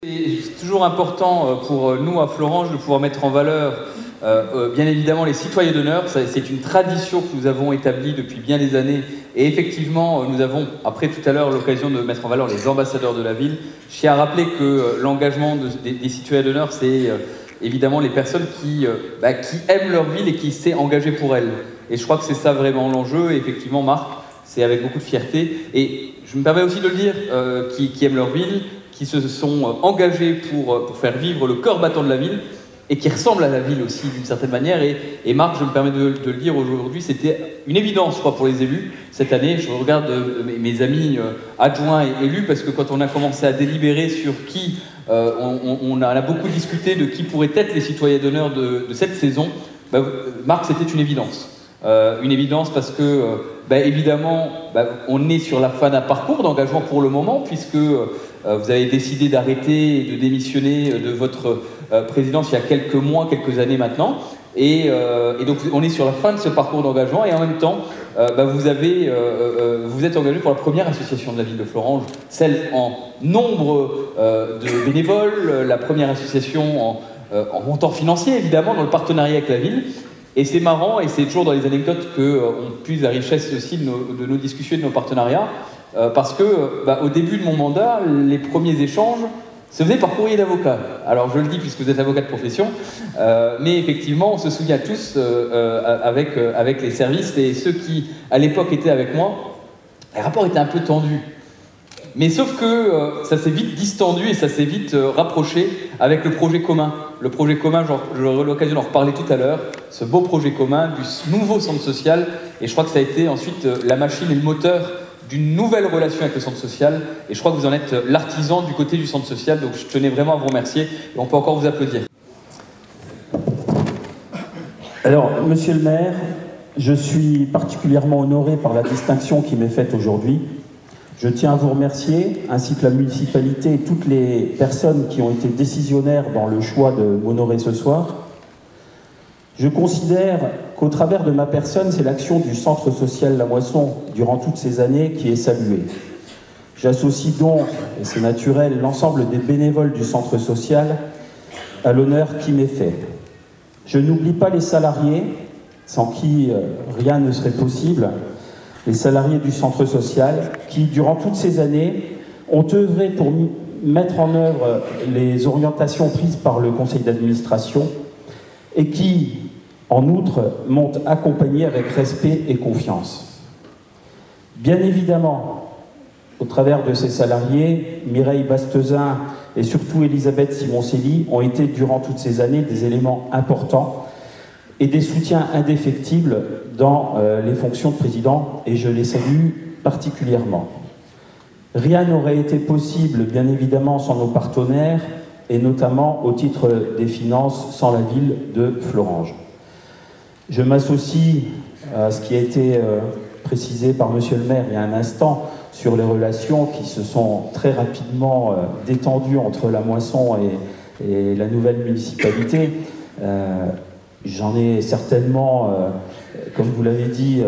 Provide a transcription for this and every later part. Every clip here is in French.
C'est toujours important pour nous à Florange de pouvoir mettre en valeur bien évidemment les citoyens d'honneur. C'est une tradition que nous avons établie depuis bien des années et effectivement nous avons après tout à l'heure l'occasion de mettre en valeur les ambassadeurs de la ville. Je tiens à rappeler que l'engagement des citoyens d'honneur, c'est évidemment les personnes qui aiment leur ville et qui s'est engagé pour elle. Et je crois que c'est ça vraiment l'enjeu. Et effectivement, Marc, c'est avec beaucoup de fierté. Et je me permets aussi de le dire, qui aiment leur ville, qui se sont engagés pour faire vivre le cœur battant de la ville et qui ressemblent à la ville aussi d'une certaine manière. Et Marc, je me permets de le dire aujourd'hui, c'était une évidence, je crois, pour les élus cette année. Je regarde mes amis adjoints et élus parce que quand on a commencé à délibérer sur qui, on a beaucoup discuté de qui pourraient être les citoyens d'honneur de cette saison. Marc, c'était une évidence. Une évidence parce que, évidemment, on est sur la fin d'un parcours d'engagement pour le moment, puisque vous avez décidé d'arrêter et de démissionner de votre présidence il y a quelques mois, quelques années maintenant. Et donc, on est sur la fin de ce parcours d'engagement et en même temps, vous êtes engagé pour la première association de la ville de Florange, celle en nombre de bénévoles, la première association en montant financier, évidemment, dans le partenariat avec la ville. Et c'est marrant, et c'est toujours dans les anecdotes qu'on puise la richesse aussi de nos discussions et de nos partenariats, parce que au début de mon mandat, les premiers échanges se faisaient par courrier d'avocat. Alors je le dis puisque vous êtes avocat de profession, mais effectivement, on se souvient tous avec les services et ceux qui, à l'époque, étaient avec moi, les rapports étaient un peu tendus. Mais sauf que ça s'est vite distendu et ça s'est vite rapproché avec le projet commun. Le projet commun, j'aurai l'occasion d'en reparler tout à l'heure, ce beau projet commun du nouveau centre social. Et je crois que ça a été ensuite la machine et le moteur d'une nouvelle relation avec le centre social. Et je crois que vous en êtes l'artisan du côté du centre social. Donc je tenais vraiment à vous remercier et on peut encore vous applaudir. Alors, monsieur le maire, je suis particulièrement honoré par la distinction qui m'est faite aujourd'hui. Je tiens à vous remercier, ainsi que la municipalité et toutes les personnes qui ont été décisionnaires dans le choix de m'honorer ce soir. Je considère qu'au travers de ma personne, c'est l'action du Centre social La Moisson durant toutes ces années qui est saluée. J'associe donc, et c'est naturel, l'ensemble des bénévoles du Centre social à l'honneur qui m'est fait. Je n'oublie pas les salariés, sans qui rien ne serait possible, les salariés du centre social qui, durant toutes ces années, ont œuvré pour mettre en œuvre les orientations prises par le conseil d'administration et qui, en outre, m'ont accompagné avec respect et confiance. Bien évidemment, au travers de ces salariés, Mireille Bastezin et surtout Elisabeth Simoncelli ont été, durant toutes ces années, des éléments importants et des soutiens indéfectibles dans les fonctions de président, et je les salue particulièrement. Rien n'aurait été possible, bien évidemment, sans nos partenaires, et notamment au titre des finances, sans la ville de Florange. Je m'associe à ce qui a été précisé par monsieur le maire il y a un instant sur les relations qui se sont très rapidement détendues entre la Moisson et la nouvelle municipalité. J'en ai certainement, comme vous l'avez dit,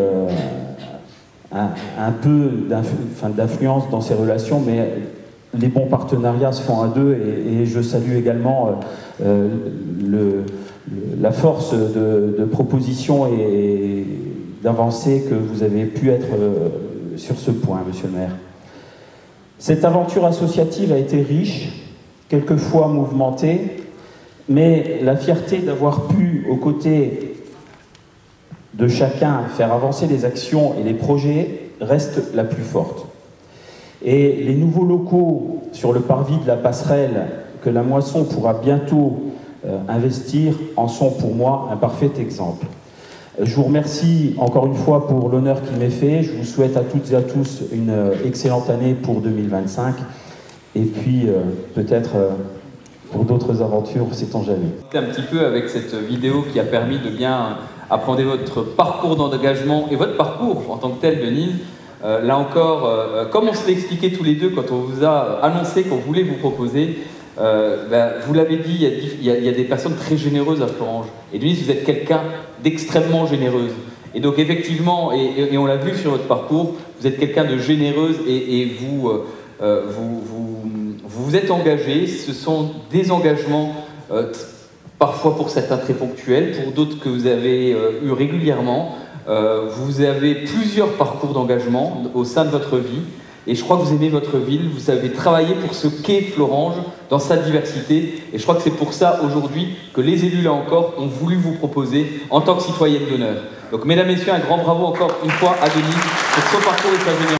un peu d'influence dans ces relations, mais les bons partenariats se font à deux et je salue également la force de proposition et d'avancée que vous avez pu être sur ce point, monsieur le maire. Cette aventure associative a été riche, quelquefois mouvementée, mais la fierté d'avoir pu, aux côtés de chacun, faire avancer les actions et les projets reste la plus forte. Et les nouveaux locaux sur le parvis de la passerelle que la Moisson pourra bientôt investir en sont pour moi un parfait exemple. Je vous remercie encore une fois pour l'honneur qui m'est fait. Je vous souhaite à toutes et à tous une excellente année pour 2025. Et puis peut-être... pour d'autres aventures, sait-on jamais. Un petit peu avec cette vidéo qui a permis de bien appréhender votre parcours d'engagement et votre parcours en tant que tel, Denise. Là encore, comme on se l'est expliqué tous les deux quand on vous a annoncé qu'on voulait vous proposer, vous l'avez dit, il y a des personnes très généreuses à Florange. Et Denise, vous êtes quelqu'un d'extrêmement généreuse. Et donc effectivement, et on l'a vu sur votre parcours, vous êtes quelqu'un de généreuse et vous vous êtes engagé, ce sont des engagements parfois pour certains très ponctuels, pour d'autres que vous avez eu régulièrement. Vous avez plusieurs parcours d'engagement au sein de votre vie. Et je crois que vous aimez votre ville, vous avez travaillé pour ce qu'est Fleuranges dans sa diversité. Et je crois que c'est pour ça aujourd'hui que les élus, là encore, ont voulu vous proposer en tant que citoyenne d'honneur. Donc mesdames, messieurs, un grand bravo encore une fois à Denise pour son parcours et sa générosité.